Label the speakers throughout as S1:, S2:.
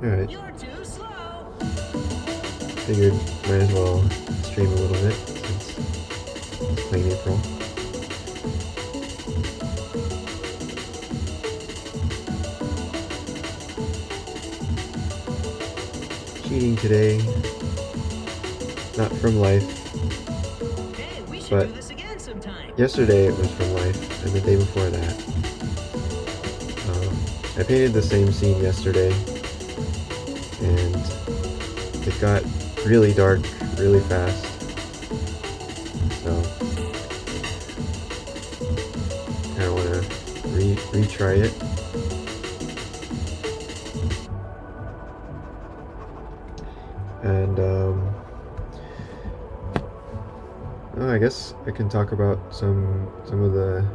S1: Alright.
S2: You're too slow.
S1: Figured might as well stream a little bit since it's Pleinairpril. Cheating today. Not from life.
S2: Hey, we should
S1: But
S2: do this again sometime.
S1: yesterday it was from life, and the day before that. I painted the same scene yesterday, and it got really dark really fast. So I don't want to retry it. And I guess I can talk about some of the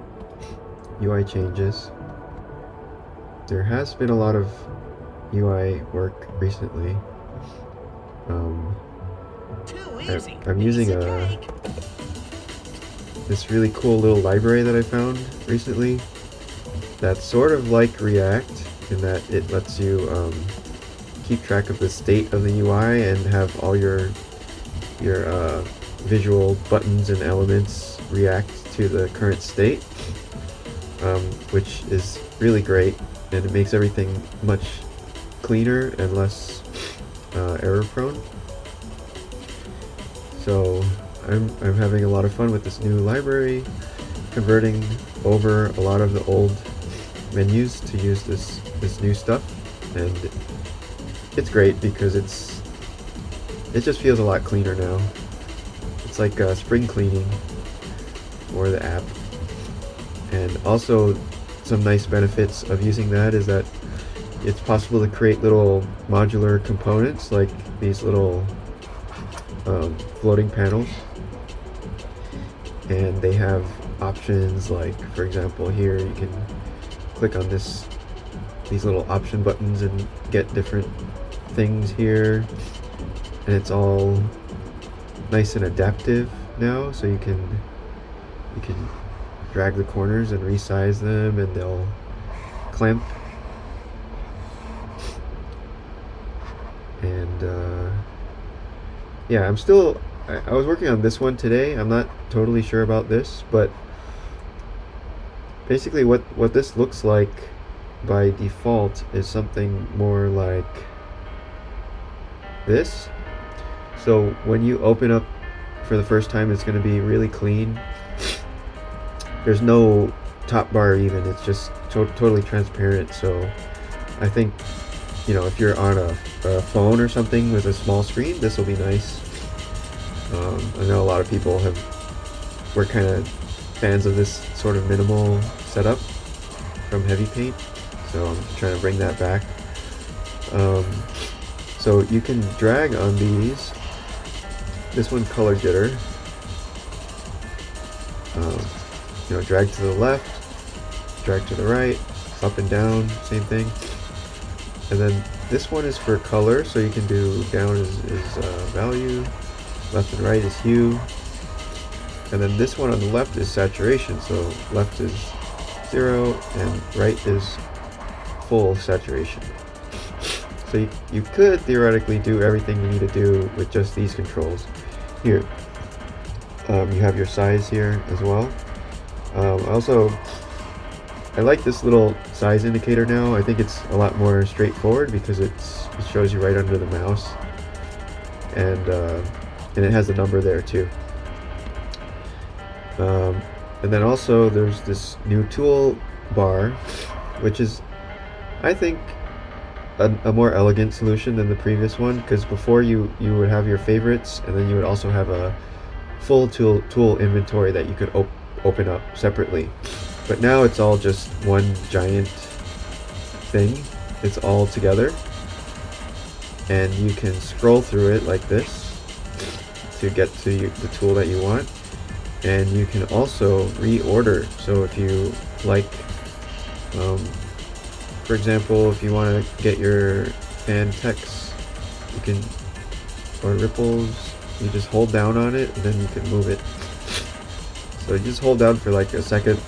S1: UI changes. There has been a lot of UI work recently.
S2: Too easy.
S1: I'm using
S2: Piece of cake.
S1: this really cool little library that I found recently that's sort of like React in that it lets you keep track of the state of the UI and have all your visual buttons and elements react to the current state, which is really great, and it makes everything much cleaner and less error prone. So I'm having a lot of fun with this new library, converting over a lot of the old menus to use this new stuff, and it's great because it just feels a lot cleaner now. It's like spring cleaning for the app. And also some nice benefits of using that is that it's possible to create little modular components like these little floating panels, and they have options like, for example, here you can click on these little option buttons and get different things here, and it's all nice and adaptive now, so you can drag the corners and resize them and they'll clamp. And yeah, I was working on this one today. I'm not totally sure about this, but basically what this looks like by default is something more like this. So when you open up for the first time, it's going to be really clean. There's no top bar even, it's just totally transparent. So I think, if you're on a phone or something with a small screen, this will be nice. I know a lot of people were kind of fans of this sort of minimal setup from WEBBYPAINT, so I'm just trying to bring that back. So you can drag on these. This one, color jitter. Drag to the left, drag to the right, up and down, same thing. And then this one is for color, so you can do down is value, left and right is hue. And then this one on the left is saturation, so left is 0 and right is full saturation. So you could theoretically do everything you need to do with just these controls. Here, you have your size here as well. I like this little size indicator now. I think it's a lot more straightforward because it shows you right under the mouse, and it has the number there too. And then also there's this new toolbar, which is, I think, a more elegant solution than the previous one, because before you would have your favorites, and then you would also have a full tool inventory that you could open up separately. But now it's all just one giant thing. It's all together, and you can scroll through it like this to get to the tool that you want. And you can also reorder. So if you like, for example, if you want to get your and text. You can, or ripples, you just hold down on it and then you can move it. So you just hold down for like a second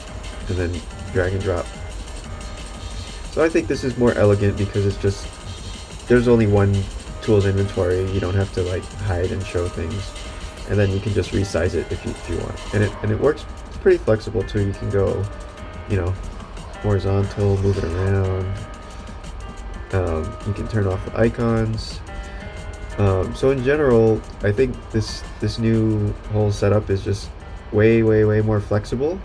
S1: and then drag and drop. So I think this is more elegant because it's just, there's only one tools inventory. You don't have to like hide and show things, and then you can just resize it if you want. And it works. It's pretty flexible too. You can go, you know, horizontal, move it around. You can turn off the icons. So in general, I think this new whole setup is just way more flexible.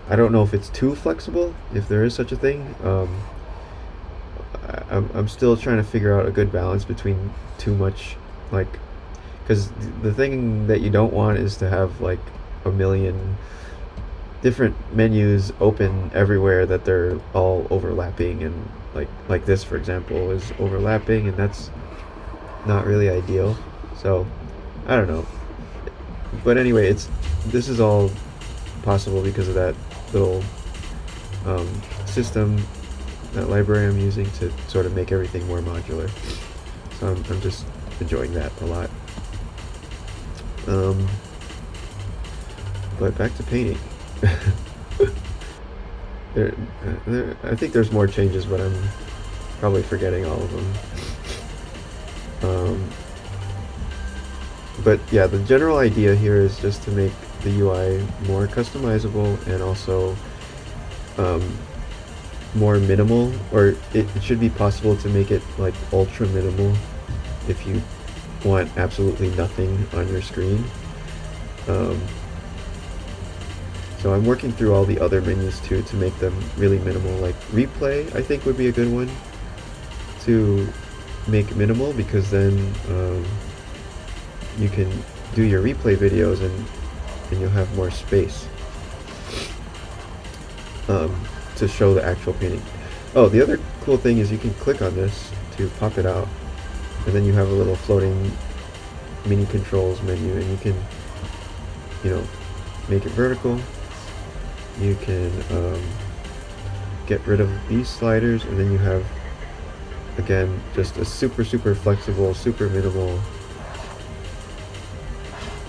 S1: I don't know if it's too flexible, if there is such a thing. I'm still trying to figure out a good balance between too much, like, because the thing that you don't want is to have like a million different menus open everywhere that they're all overlapping, and like this for example is overlapping, and that's not really ideal. So I don't know, but anyway, this is all possible because of that little system, that library I'm using to sort of make everything more modular. So I'm just enjoying that a lot. But back to painting. I think there's more changes, but I'm probably forgetting all of them. But yeah, the general idea here is just to make the UI more customizable and also more minimal, or it should be possible to make it like ultra minimal if you want absolutely nothing on your screen. So I'm working through all the other menus too to make them really minimal. Like replay, I think would be a good one to make minimal, because then you can do your replay videos and you'll have more space to show the actual painting. Oh, the other cool thing is you can click on this to pop it out, and then you have a little floating mini controls menu, and you can, you know, make it vertical. You can get rid of these sliders, and then you have, again, just a super flexible, super minimal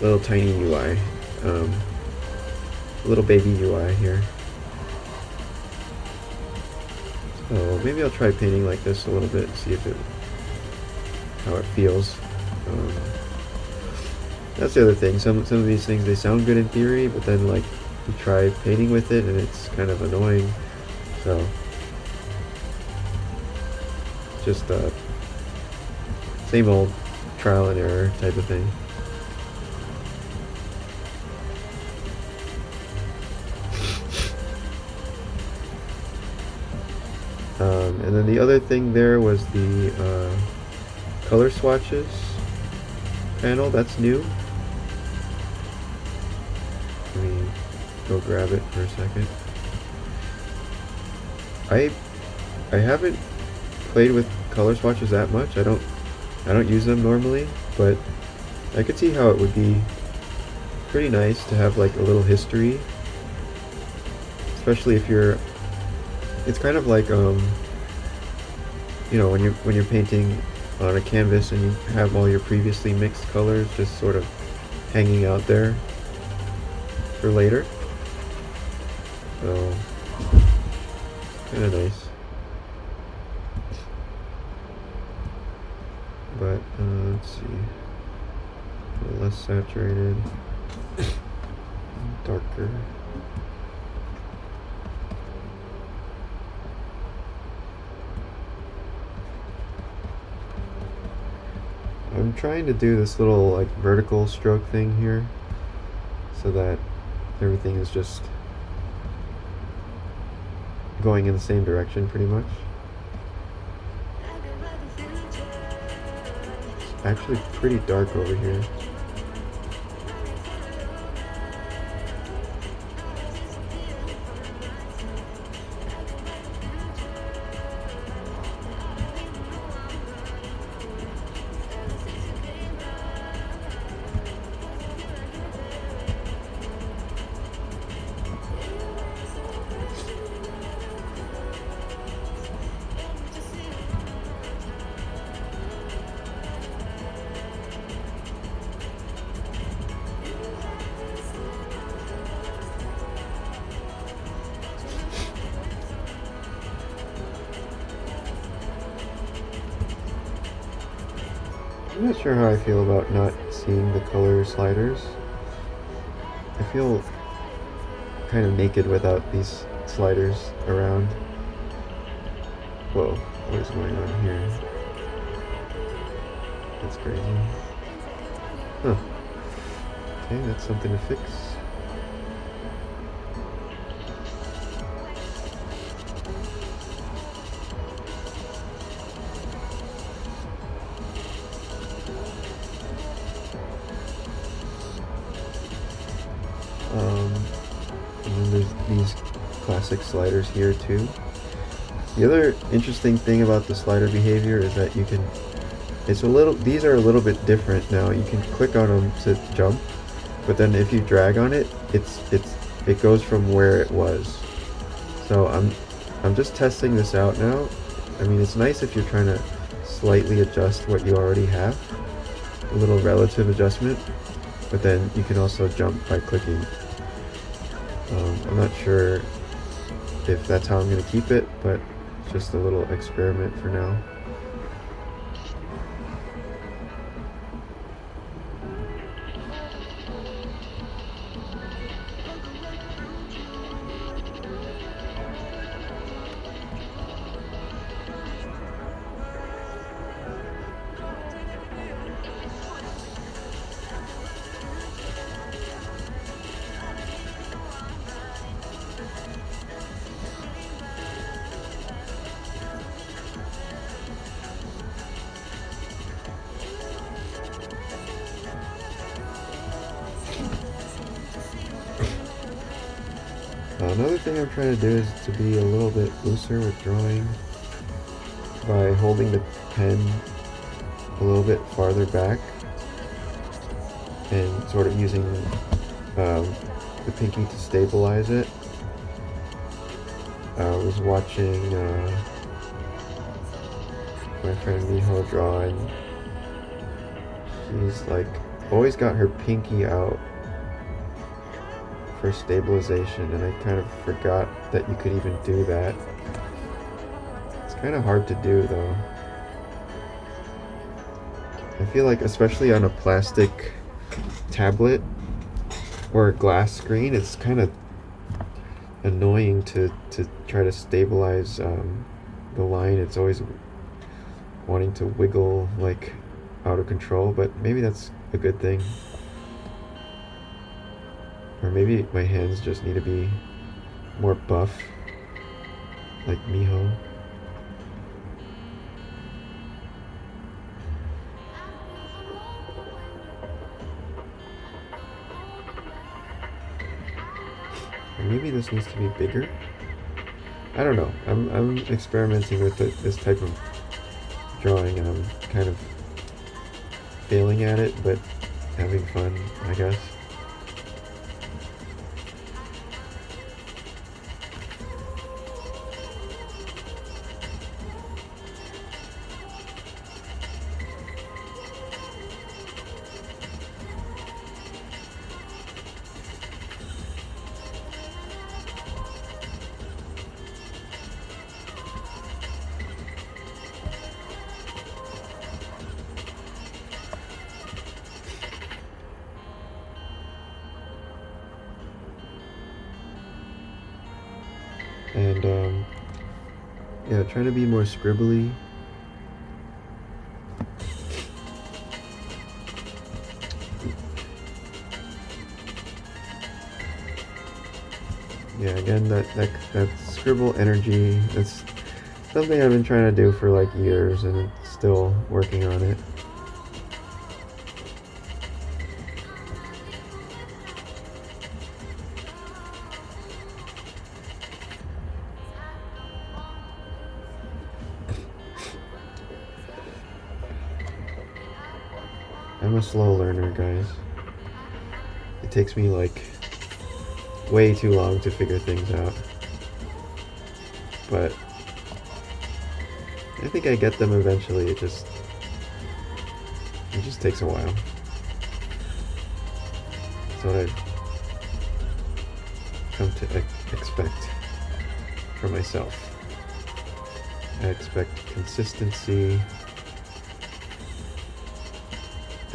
S1: little tiny UI, little baby UI here. So maybe I'll try painting like this a little bit and see how it feels. That's the other thing. Some of these things, they sound good in theory, but then like you try painting with it and it's kind of annoying. So just same old trial and error type of thing. And then the other thing there was the color swatches panel. That's new. Let me go grab it for a second. I haven't played with color swatches that much. I don't use them normally, but I could see how it would be pretty nice to have like a little history, especially if you're. It's kind of like you know, when you're painting on a canvas and you have all your previously mixed colors just sort of hanging out there for later. So kind of nice. But let's see, a little less saturated, darker. I'm trying to do this little like vertical stroke thing here so that everything is just going in the same direction pretty much. It's actually pretty dark over here. I'm not sure how I feel about not seeing the color sliders. I feel kind of naked without these sliders around. Whoa, what is going on here? That's crazy. Huh. Okay, that's something to fix. And then there's these classic sliders here too. The other interesting thing about the slider behavior is that you can, these are a little bit different now. You can click on them to jump, but then if you drag on it, it goes from where it was. So I'm just testing this out now. I mean, it's nice if you're trying to slightly adjust what you already have, a little relative adjustment, but then you can also jump by clicking. I'm not sure if that's how I'm going to keep it, but it's just a little experiment for now. Another thing I'm trying to do is to be a little bit looser with drawing by holding the pen a little bit farther back and sort of using the pinky to stabilize it. I was watching my friend Miho draw, and she's like always got her pinky out for stabilization, and I kind of forgot that you could even do that. It's kind of hard to do though. I feel like especially on a plastic tablet or a glass screen, it's kind of annoying to try to stabilize the line. It's always wanting to wiggle like out of control, but maybe that's a good thing. Or maybe my hands just need to be more buff, like Miho. Or maybe this needs to be bigger. I don't know. I'm experimenting with this type of drawing, and I'm kind of failing at it, but having fun, I guess. And yeah, trying to be more scribbly. Yeah, again, that scribble energy, that's something I've been trying to do for like years, and it's still working on it. I'm a slow learner, guys. It takes me like way too long to figure things out. But I think I get them eventually. It just takes a while. That's what I've come to expect for myself. I expect consistency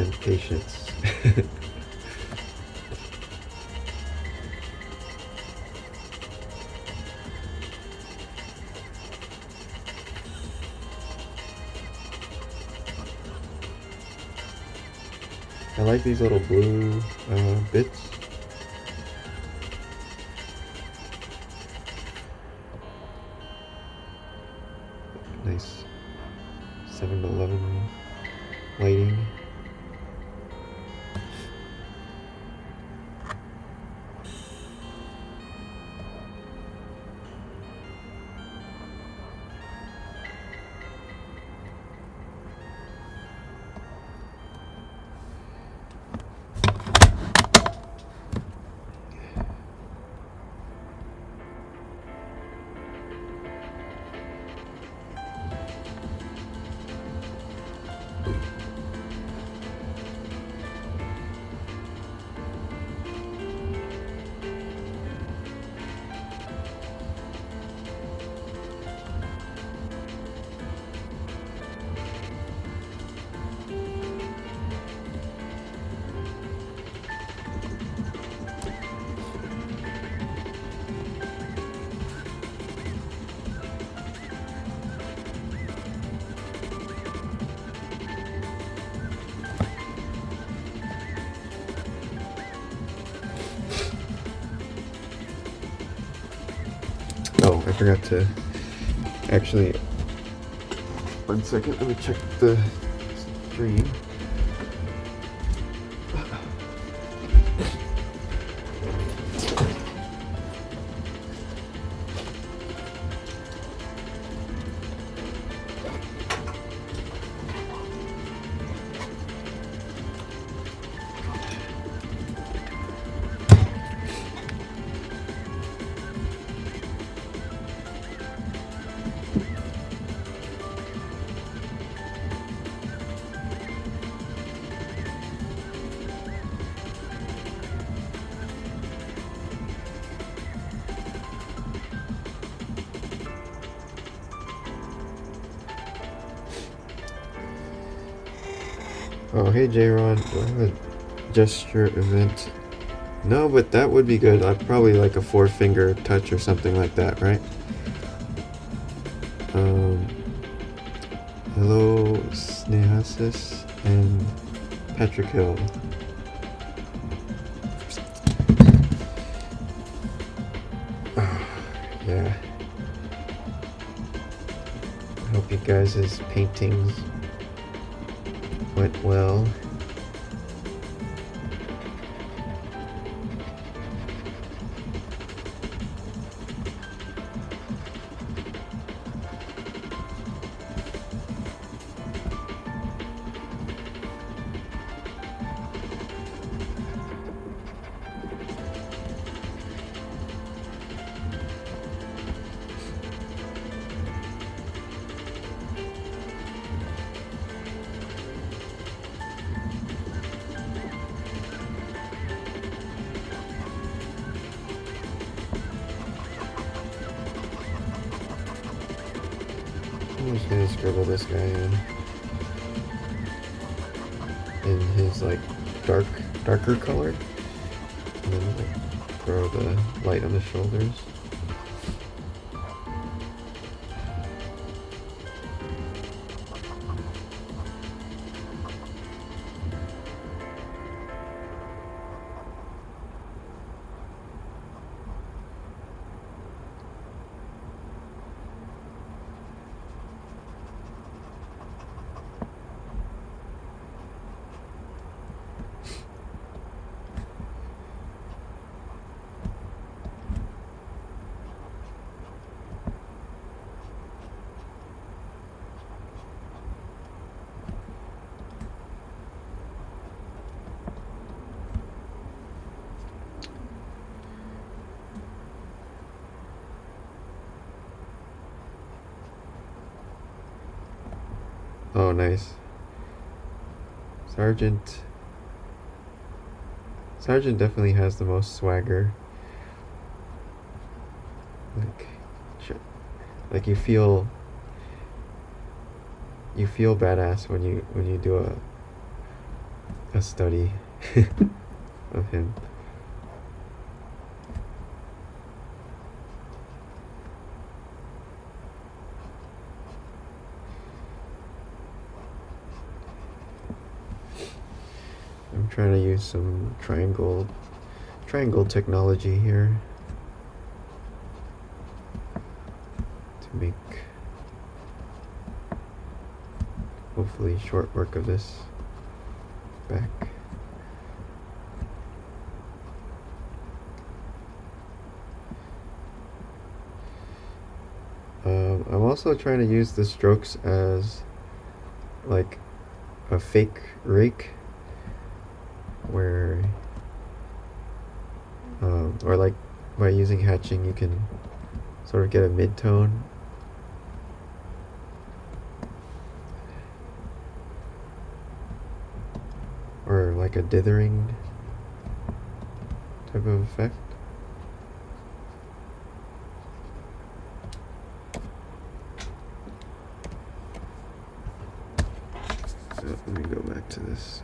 S1: and patience. I like these little blue bits. Nice 7-Eleven lighting. Oh, I forgot to actually. 1 second, let me check the stream. Oh, hey J-Ron, do I have a gesture event? No, but that would be good. I'd probably like a 4-finger touch or something like that, right? Hello, Snehasis and Patrick Hill. Yeah. I hope you guys' paintings went well. I'm just gonna scribble this guy in his like darker color, and then like throw the light on the shoulders. Oh, nice. Sergeant definitely has the most swagger. Like you feel badass when you do a study of him. I'm trying to use some triangle technology here to make hopefully short work of this back. I'm also trying to use the strokes as like a fake rake, where or like by using hatching you can sort of get a mid-tone. Or like a dithering type of effect. Let me go back to this.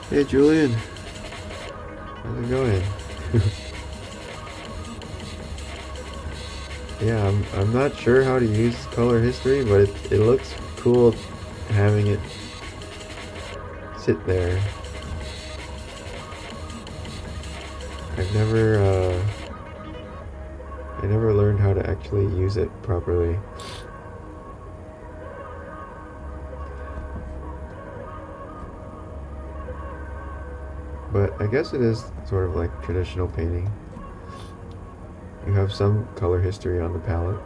S1: Hey Julian, how's it going? Yeah, I'm not sure how to use color history, but it looks cool having it sit there. I never learned how to actually use it properly. But I guess it is sort of like traditional painting. You have some color history on the palette.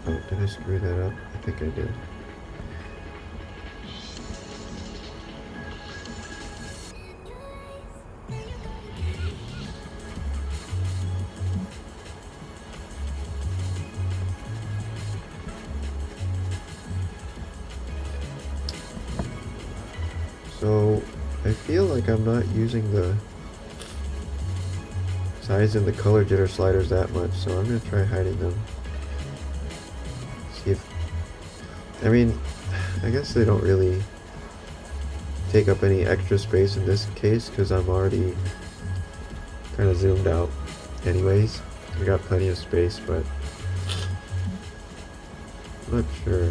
S1: Oh, did I screw that up? I think I did. So, I feel like I'm not using the size and the color jitter sliders that much, so I'm gonna try hiding them. See if... I mean, I guess they don't really take up any extra space in this case, because I'm already kind of zoomed out anyways. I got plenty of space, but I'm not sure.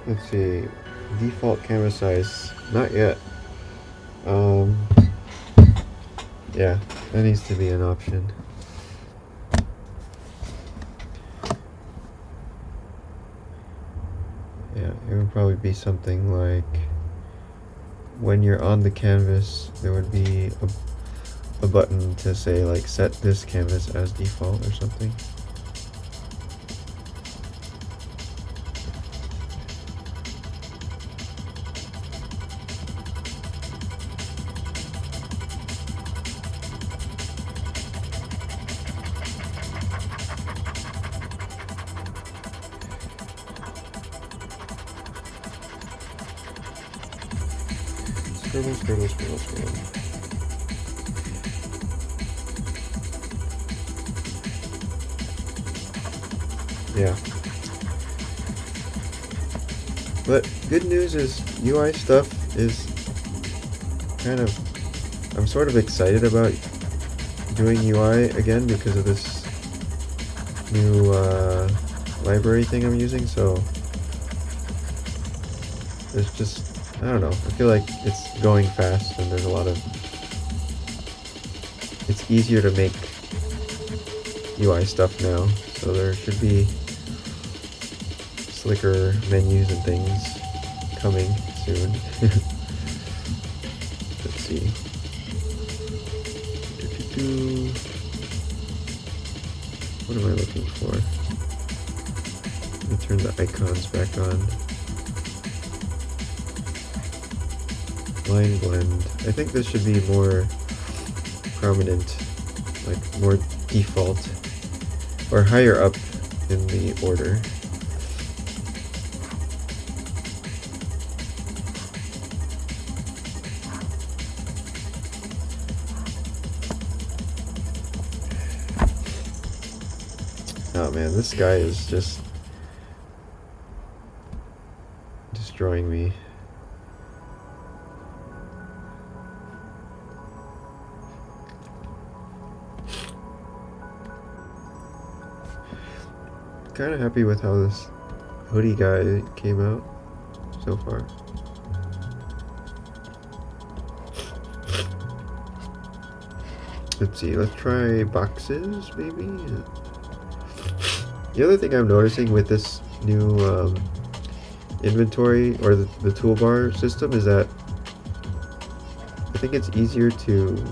S1: Let's see, default canvas size, not yet. Yeah, that needs to be an option. Yeah, it would probably be something like when you're on the canvas, there would be a button to say like set this canvas as default or something. Scribble. Yeah. But good news is UI stuff is kind of... I'm sort of excited about doing UI again because of this new library thing I'm using, so there's just... I don't know, I feel like it's going fast and there's a lot of... It's easier to make UI stuff now, so there should be slicker menus and things coming soon. Let's see. What am I looking for? Let me turn the icons back on. line blend. I think this should be more prominent, like more default, or higher up in the order. Oh man, this guy is just destroying me. Kind of happy with how this hoodie guy came out so far. Let's see, let's try boxes maybe. The other thing I'm noticing with this new inventory or the toolbar system is that I think it's easier to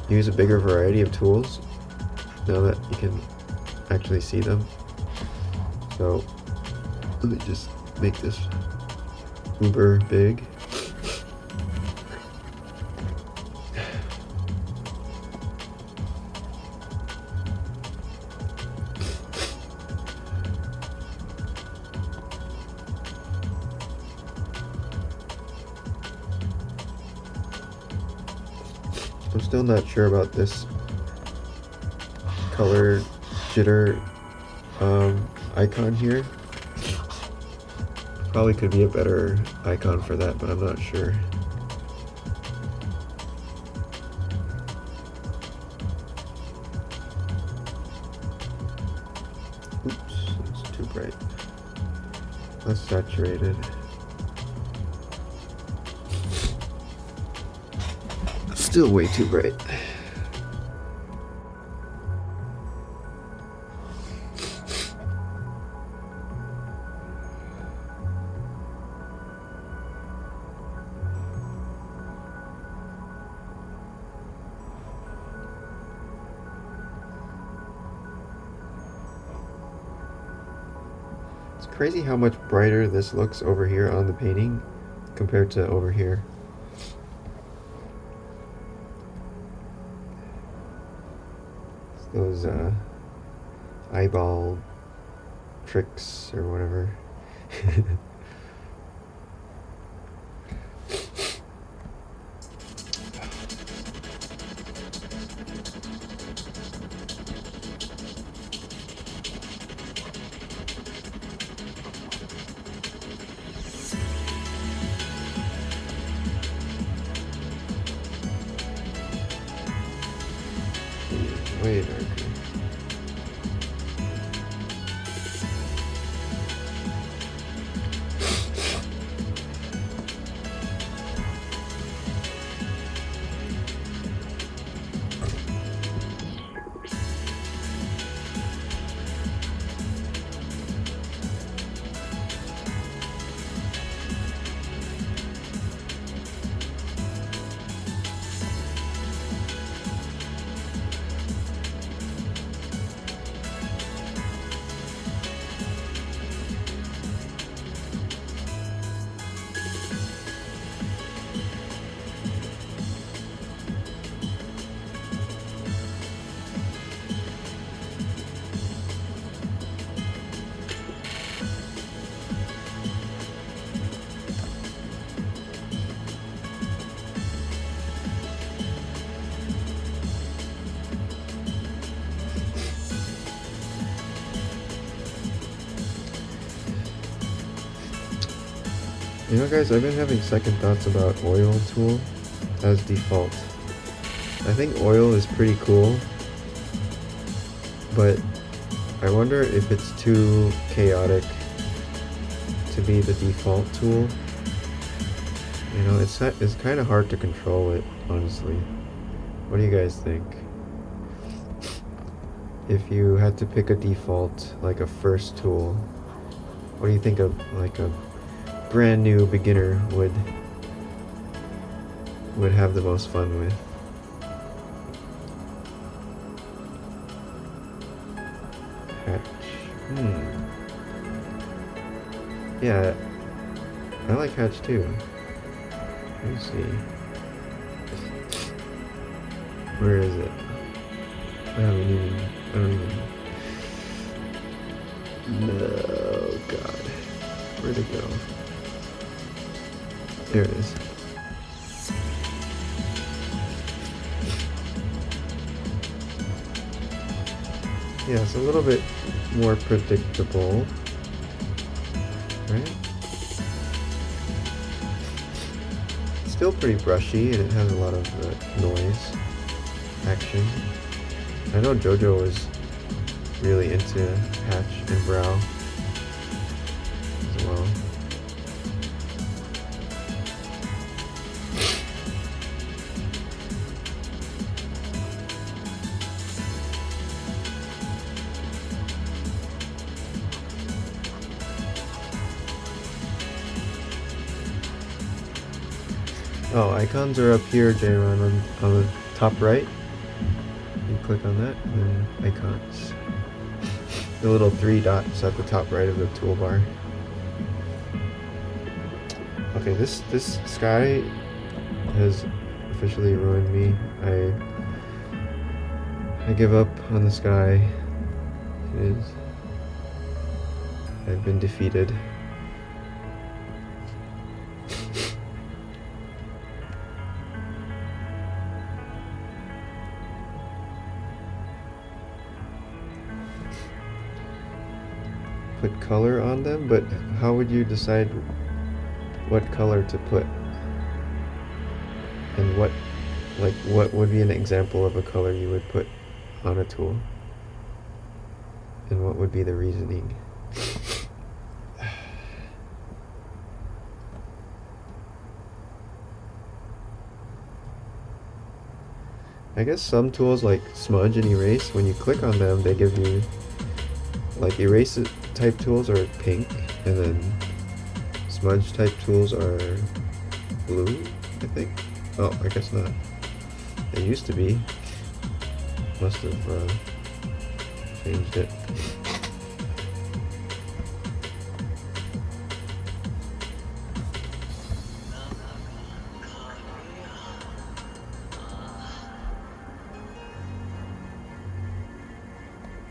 S1: use a bigger variety of tools now that you can actually see them. So let me just make this uber big. I'm still not sure about this color jitter icon here. Probably could be a better icon for that, but I'm not sure. Oops, it's too bright. Less saturated. Still way too bright. It's crazy how much brighter this looks over here on the painting compared to over here. Those eyeball tricks or whatever. Way darker. You know guys, I've been having second thoughts about oil tool as default. I think oil is pretty cool, but I wonder if it's too chaotic to be the default tool. You know, it's kind of hard to control it, honestly. What do you guys think? If you had to pick a default, like a first tool, what do you think of like a brand new beginner would have the most fun with? Hatch. Yeah. I like hatch too. Let me see. Where is it? I don't even. No, God. Where'd it go? There it is. Yeah, it's a little bit more predictable, right? It's still pretty brushy and it has a lot of noise, action. I know JoJo was really into hatch and brow as well. Oh, icons are up here, Jayron, on the top right. You click on that, and then icons. The little 3 dots at the top right of the toolbar. Okay, this sky has officially ruined me. I give up on the sky. I've been defeated. Put color on them, but how would you decide what color to put? And what would be an example of a color you would put on a tool? And what would be the reasoning? I guess some tools like smudge and erase, when you click on them, they give you, like, erase type tools are pink, and then smudge type tools are blue, I think. Oh, I guess not. They used to be. Must have changed it.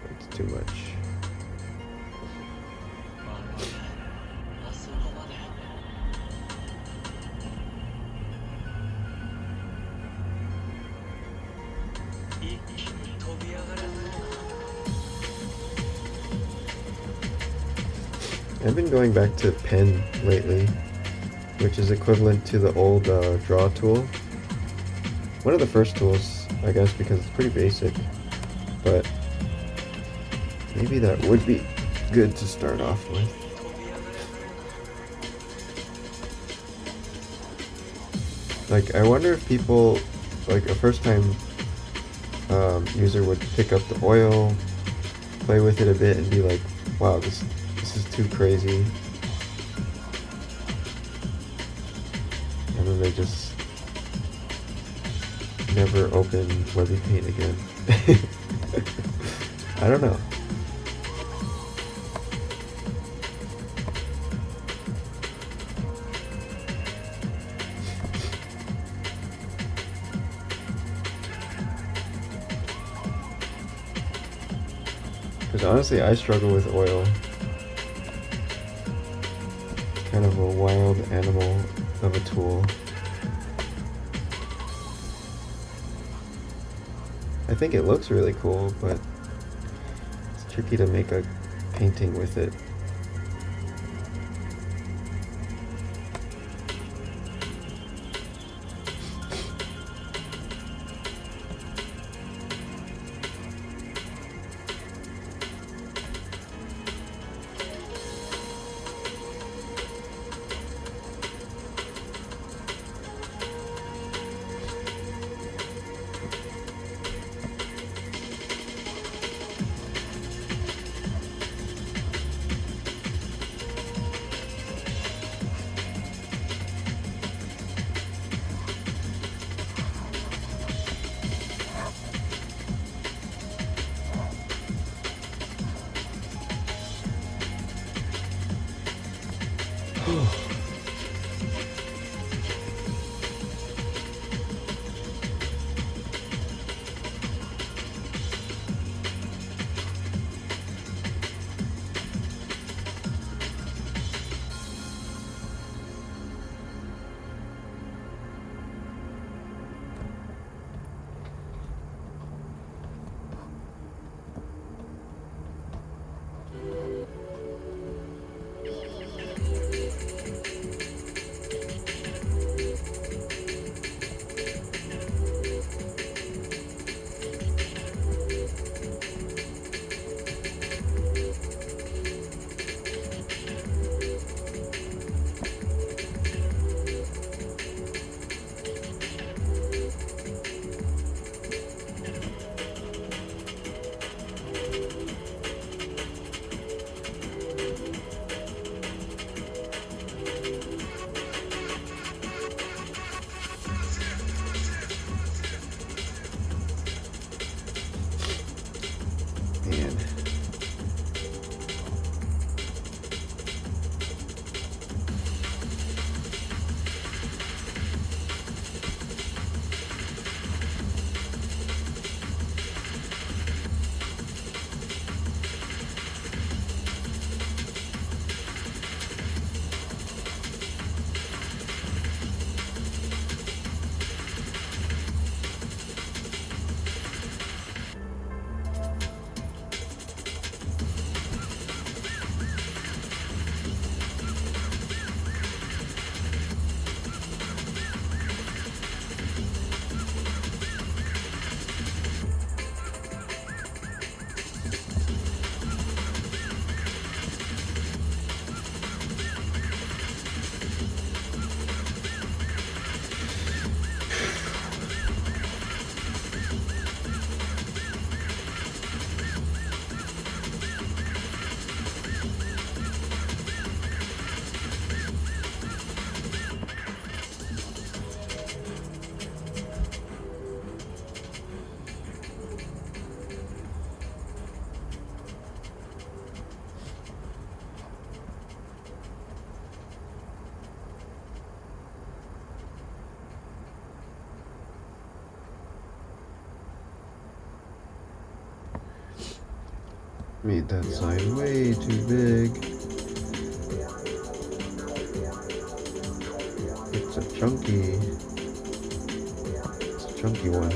S1: That's too much. I've been going back to pen lately, which is equivalent to the old draw tool. One of the first tools, I guess, because it's pretty basic, but maybe that would be good to start off with. Like, I wonder if people, like a first time user would pick up the oil, play with it a bit and be like, wow, this is too crazy. And then they just never open WEBBYPAINT again. I don't know. Because honestly, I struggle with oil. It's kind of a wild animal of a tool. I think it looks really cool, but it's tricky to make a painting with it. Made that sign way too big. It's a chunky one.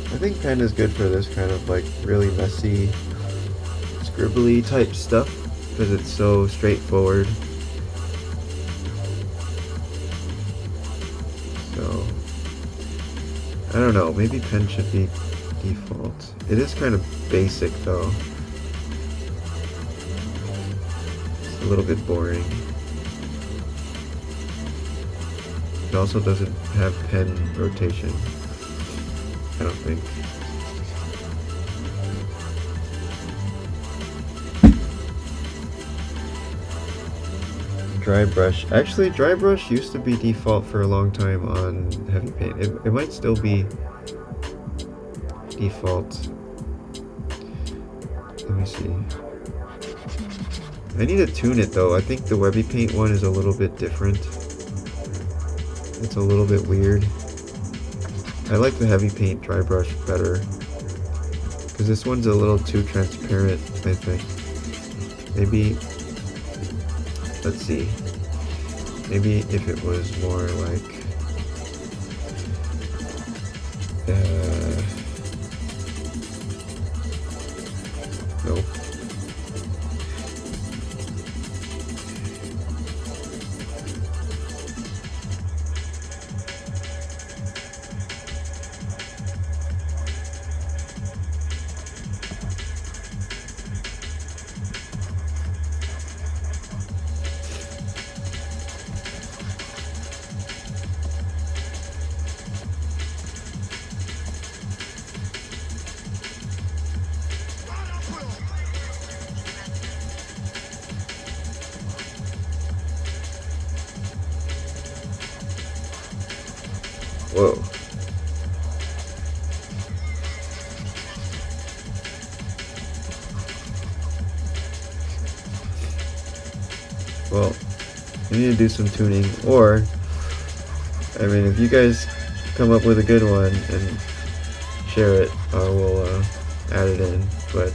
S1: I think pen is good for this kind of like really messy, scribbly type stuff because it's so straightforward. So, I don't know, maybe pen should be default. It is kind of basic though. It's a little bit boring. It also doesn't have pen rotation, I don't think. Dry brush. Actually, dry brush used to be default for a long time on heavy paint. It might still be default. Let me see. I need to tune it though. I think the WEBBYPAINT one is a little bit different. It's a little bit weird. I like the heavy paint dry brush better because this one's a little too transparent, I think. Maybe, let's see, maybe if it was more like nope. Whoa. Well, we need to do some tuning, or, I mean, if you guys come up with a good one and share it, I will add it in. But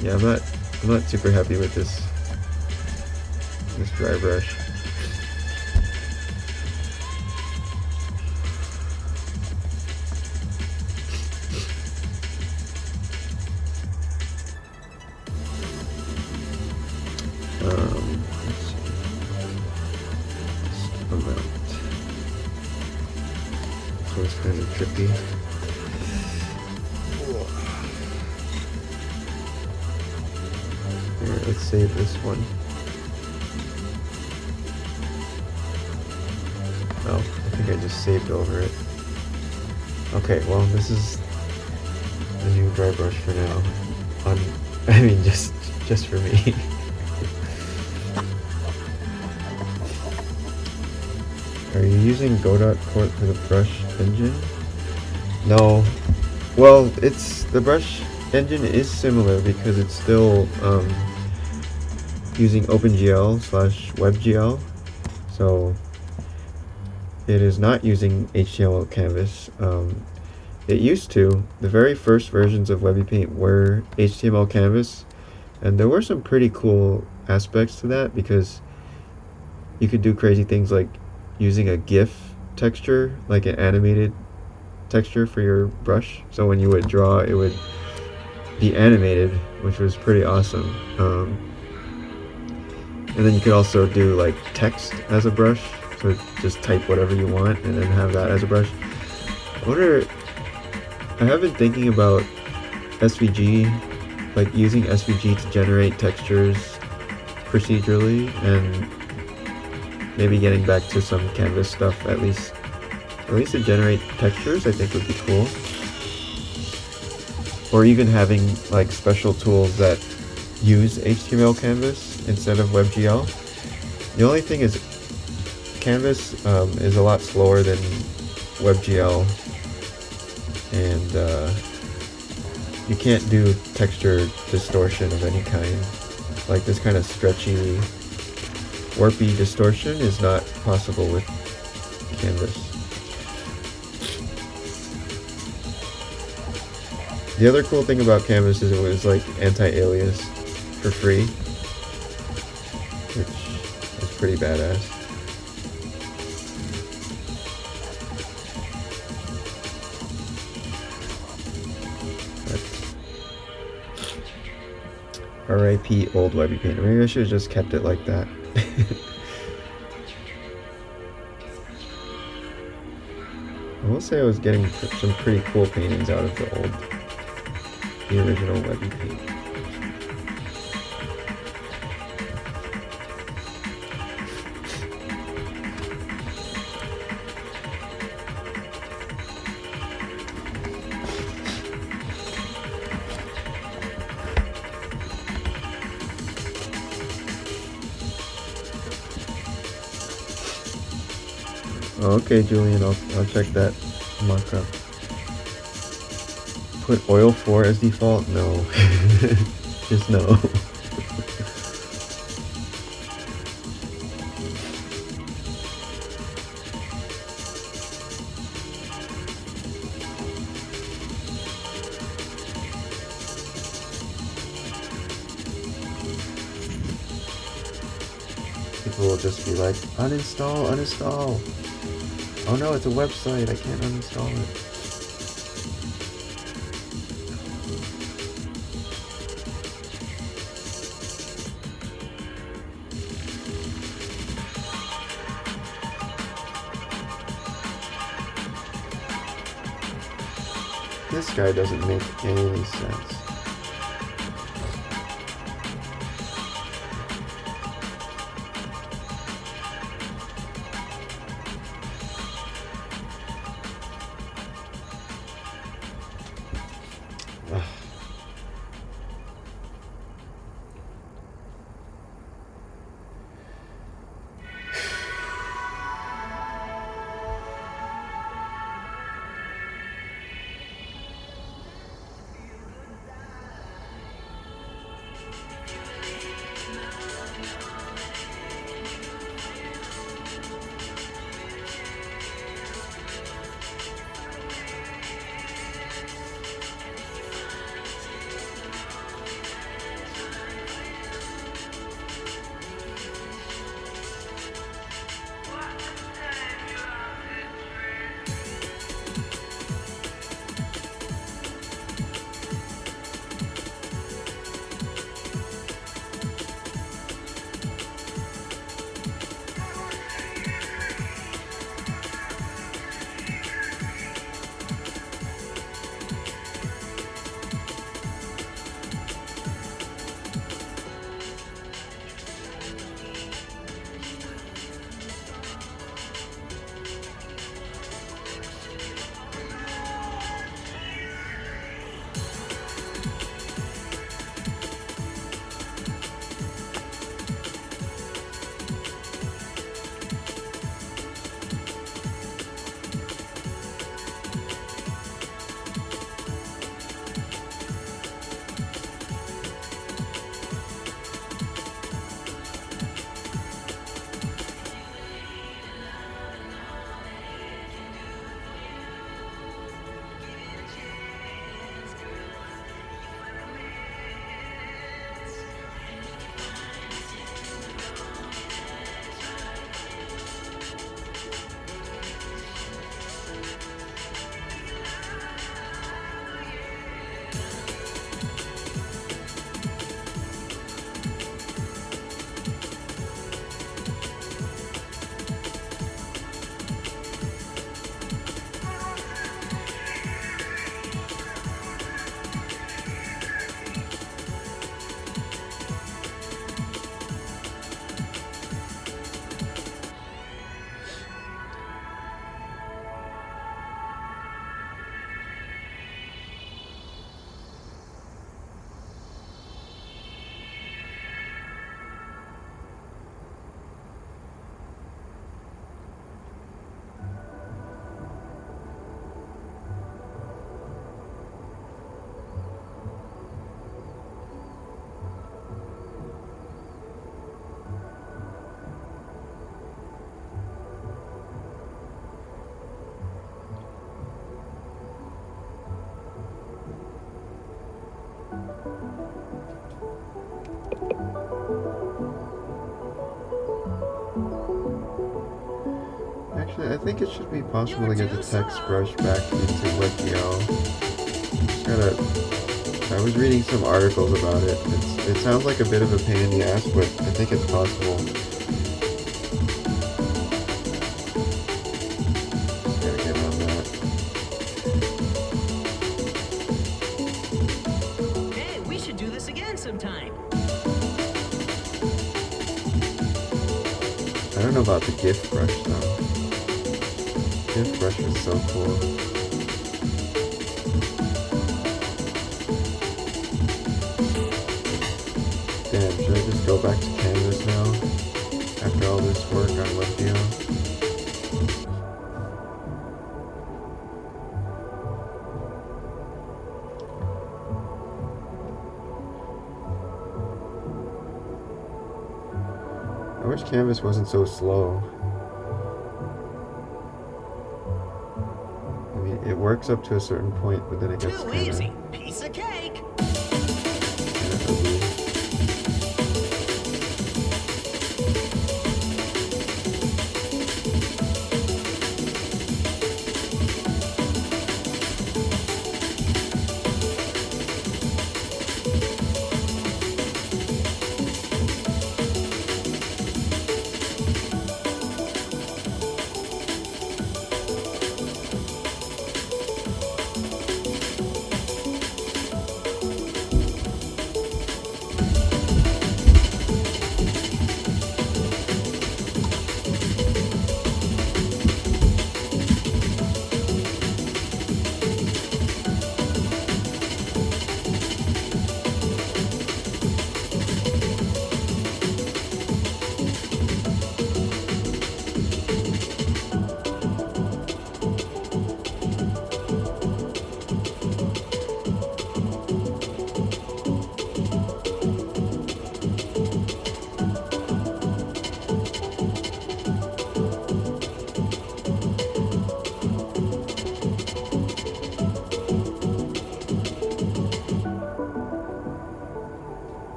S1: yeah, I'm not super happy with this dry brush. Let's see. Amount. This one's kind of trippy. Here, let's save this one. Oh, I think I just saved over it. Okay, well, this is the new dry brush for now. I mean, just for me. Are you using Godot port for the brush engine? No. Well, the brush engine is similar because it's still using OpenGL / WebGL, so it is not using HTML canvas. It used to. The very first versions of WEBBYPAINT were HTML canvas, and there were some pretty cool aspects to that because you could do crazy things like using a GIF texture, like an animated texture for your brush. So when you would draw, it would be animated, which was pretty awesome. And then you could also do like text as a brush, so just type whatever you want and then have that as a brush. I have been thinking about SVG, like using SVG to generate textures procedurally, and maybe getting back to some canvas stuff at least to generate textures. I think would be cool. Or even having like special tools that use HTML canvas instead of WebGL. The only thing is Canvas is a lot slower than WebGL and you can't do texture distortion of any kind. Like this kind of stretchy, warpy distortion is not possible with Canvas. The other cool thing about Canvas is it was like anti-alias for free, which is pretty badass. RIP old WEBBYPAINT. Maybe I should have just kept it like that. I will say I was getting some pretty cool paintings out of the original WEBBYPAINT. Okay, Julian, I'll check that markup. Put oil 4 as default? No. Just no. People will just be like, uninstall, uninstall. Oh no, it's a website, I can't uninstall it. This guy doesn't make any sense. I think it should be possible to get the text brush back into WebGL. I was reading some articles about it. It sounds like a bit of a pain in the ass, but I think it's possible. Just gotta get on that.
S2: Hey, we should do this again sometime.
S1: I don't know about the GIF brush though. GIF brush is so cool. Damn, should I just go back to Canvas now? After all this work on WebGL? I wish Canvas wasn't so slow. I mean, it works up to a certain point, but then it gets
S2: Too
S1: kinda
S2: easy. Piece of cake.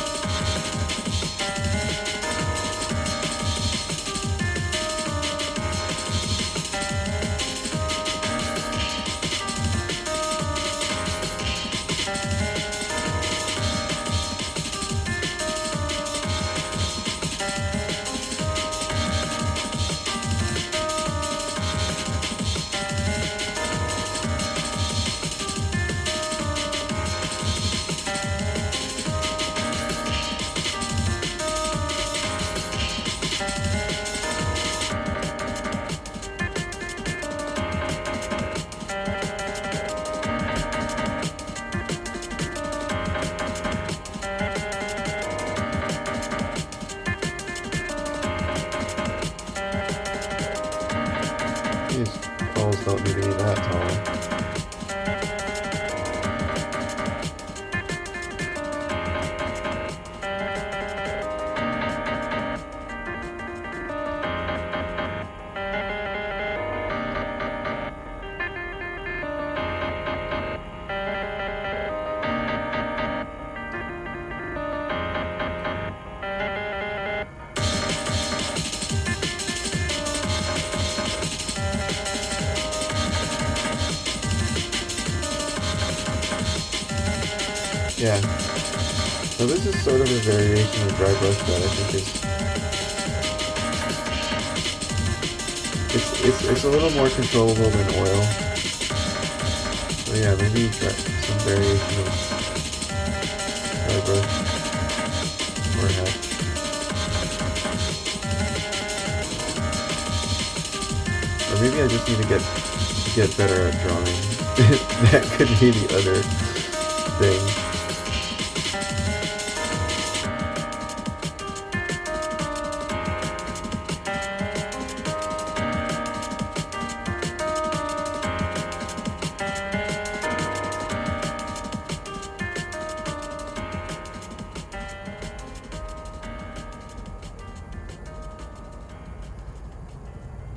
S1: ugly. These poles don't need to be that tall. Yeah. So this is sort of a variation of dry brush that I think is it's a little more controllable than oil. So yeah, maybe try some variation of dry brush or hatch. Or maybe I just need to get get better at drawing. That could be the other thing.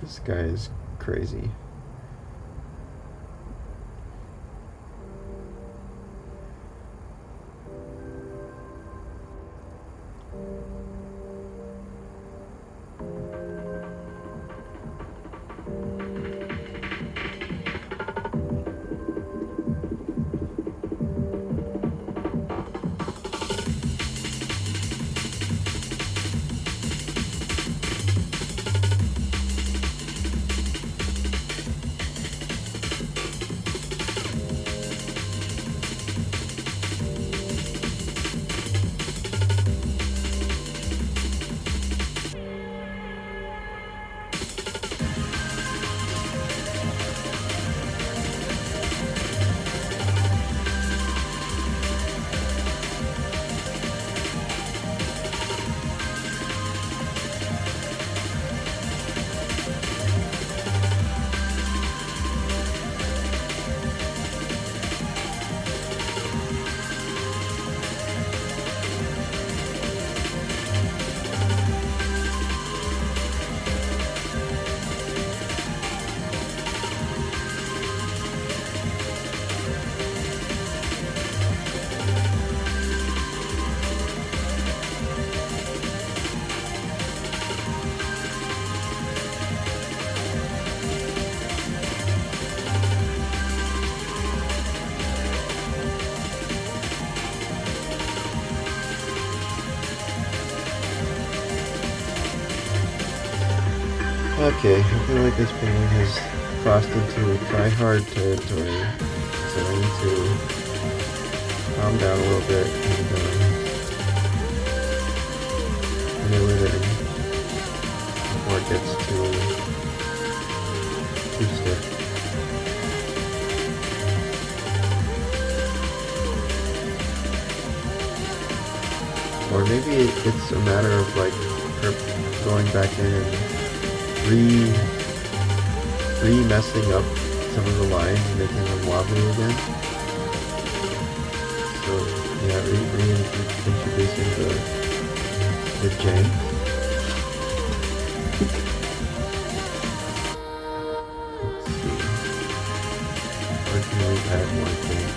S1: This guy is crazy. Okay, I feel like this painting has crossed into try-hard territory, so I need to calm down a little bit and reel it in before it gets too stiff. Or maybe it's a matter of like her going back in and re-messing up some of the lines and making them wobbly again. So yeah, reintroducing the jank. Let's see. Where can we add more things?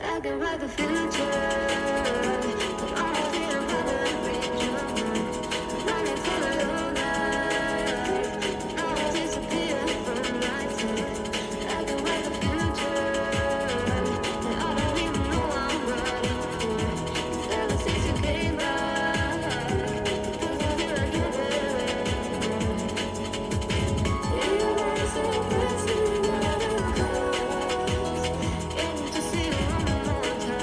S3: I can write the future, but honestly I'm rather read your mind. Running for your life, now I disappear from my sight. I can write the future, and I don't even know I'm running for. 'Cause ever since you came by, doesn't feel like you're there anymore. You wanna say that's another cause, getting to see you one more time.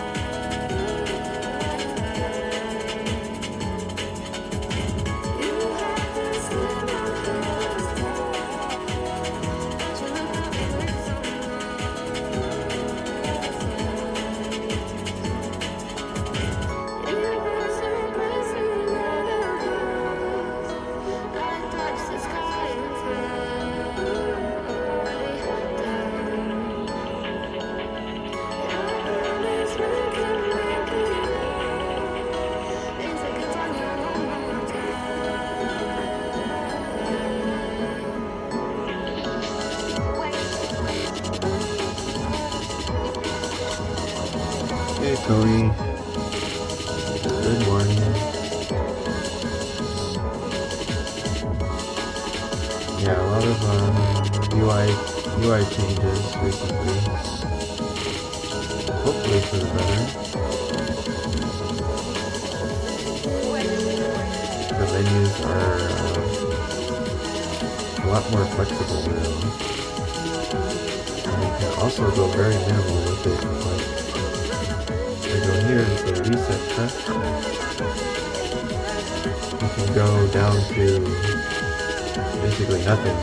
S1: Chloe. Good morning. Yeah, a lot of UI changes recently. Hopefully for the better. The menus are a lot more flexible now. And you can also go very minimal with it. Like, I go here and say reset press. You can go down to basically nothing.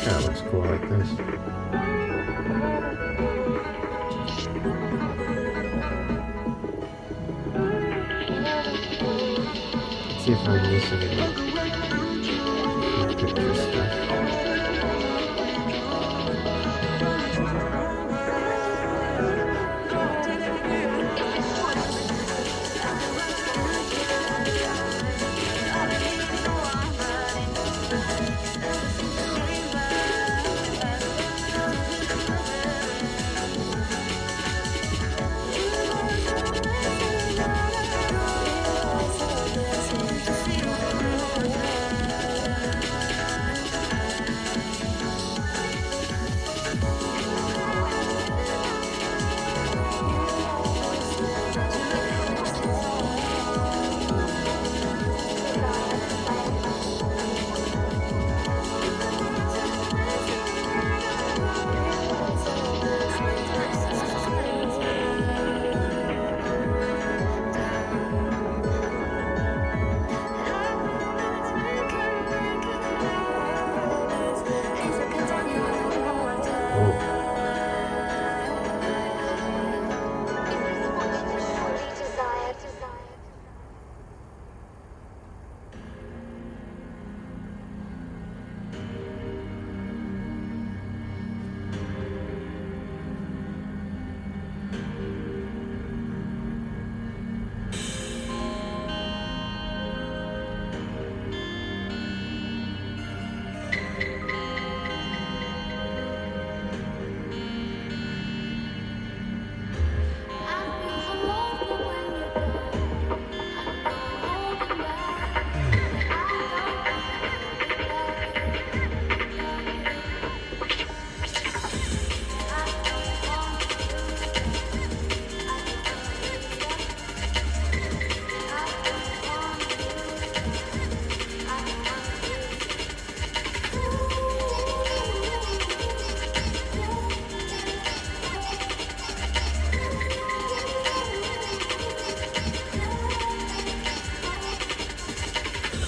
S1: Kinda looks cool like this. Let's see if I'm missing any picture stuff.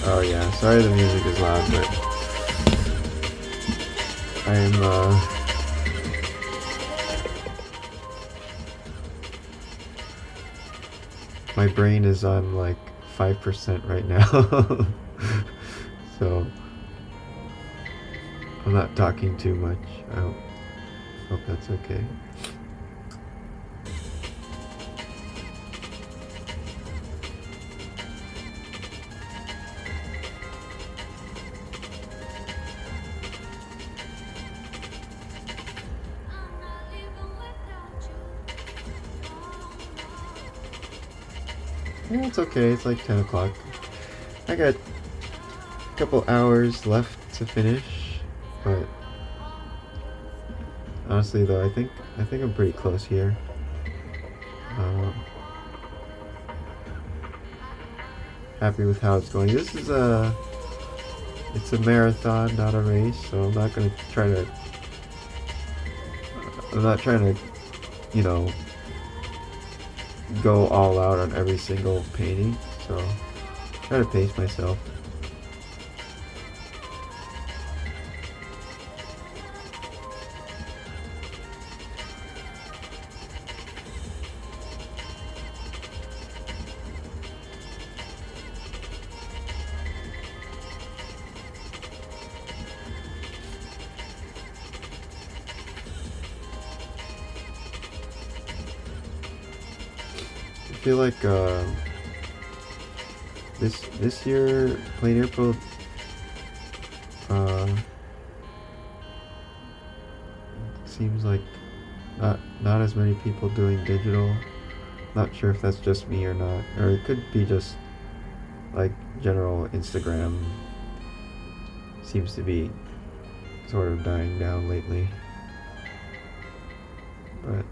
S1: Oh yeah, sorry the music is loud, but I'm my brain is on like 5% right now. So I'm not talking too much. I hope that's okay. Yeah, it's okay. It's like 10 o'clock. I got a couple hours left to finish, but honestly, though, I think I'm pretty close here. Happy with how it's going. This is it's a marathon, not a race, so I'm not trying to, you know, go all out on every single painting, so try to pace myself. I feel like this year Pleinairpril seems like not as many people doing digital. Not sure if that's just me or not, or it could be just like general Instagram seems to be sort of dying down lately. But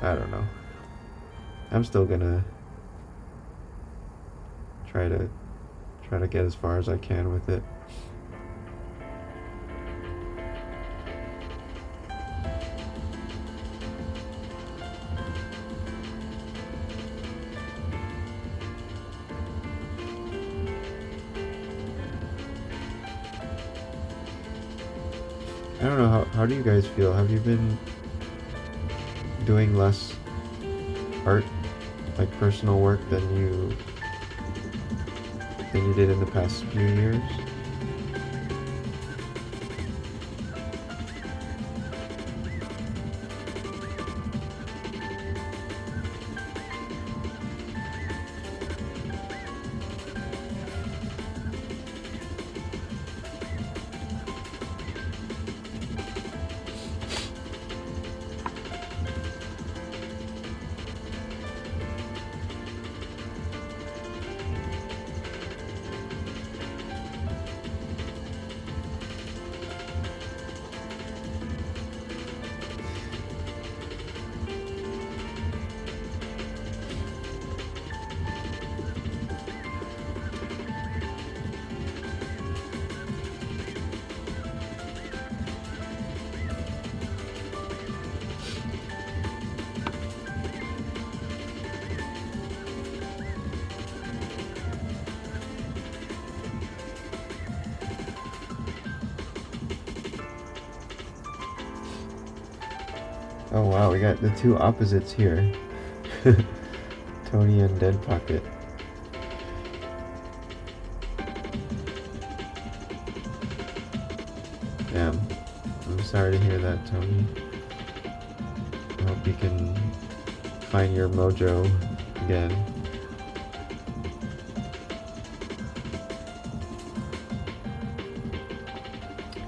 S1: I don't know. I'm still gonna try to get as far as I can with it. I don't know, how do you guys feel? Have you been doing less art, like personal work, than you did in the past few years? Oh wow, we got the two opposites here. Tony and Dead Pocket. Damn. I'm sorry to hear that, Tony. I hope you can find your mojo again.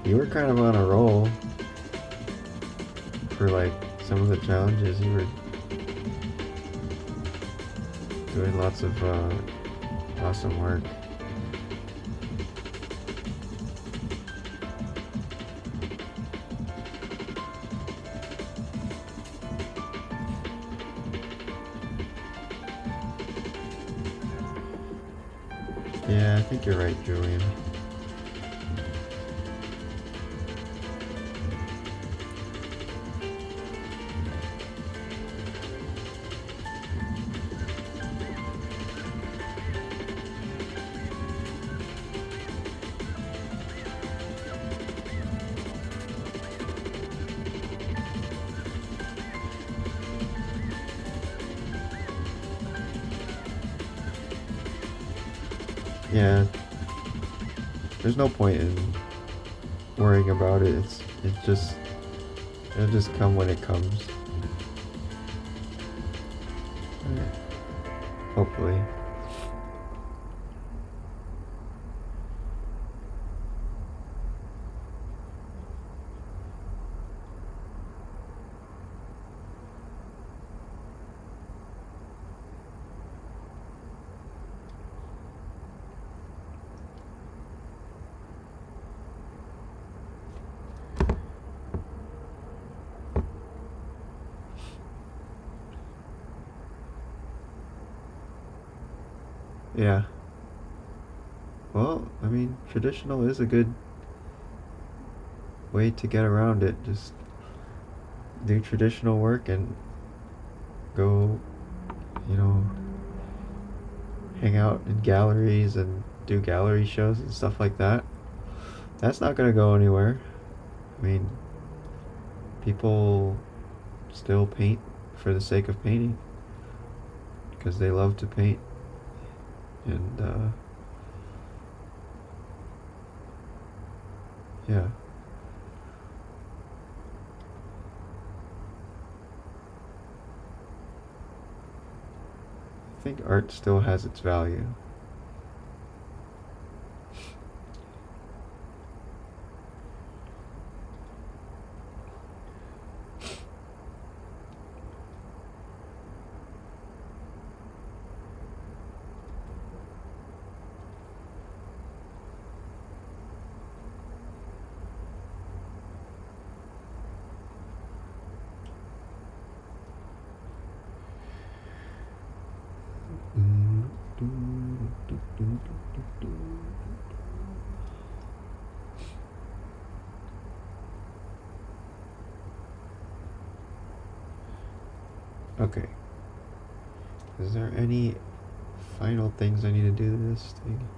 S1: You were kind of on a roll for like some of the challenges. You were doing lots of awesome work. Yeah, I think you're right, Julian. Yeah, there's no point in worrying about it. It'll just come when it comes. Hopefully. Yeah. Well, I mean, traditional is a good way to get around it. Just do traditional work and go, hang out in galleries and do gallery shows and stuff like that. That's not going to go anywhere. I mean, people still paint for the sake of painting because they love to paint. And yeah. I think art still has its value. Okay. Is there any final things I need to do to this thing?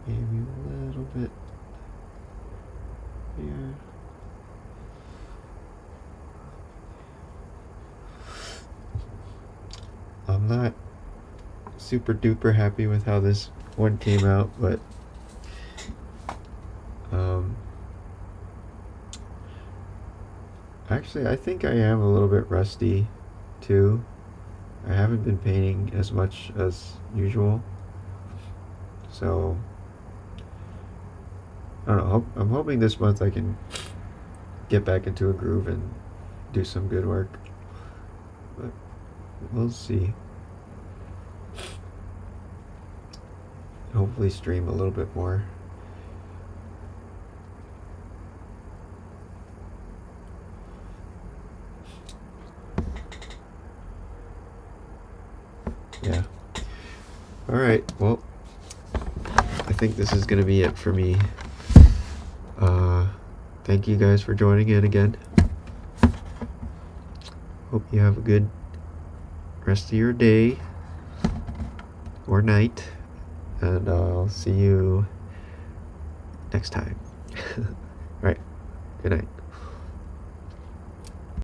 S1: Maybe a little bit here. I'm not super duper happy with how this one came out, but actually I think I am a little bit rusty too. I haven't been painting as much as usual, so I don't know. I'm hoping this month I can get back into a groove and do some good work, but we'll see. Hopefully stream a little bit more. Yeah. Alright, well, I think this is gonna be it for me. Thank you guys for joining in again. Hope you have a good rest of your day or night, and I'll see you next time. Alright, good night.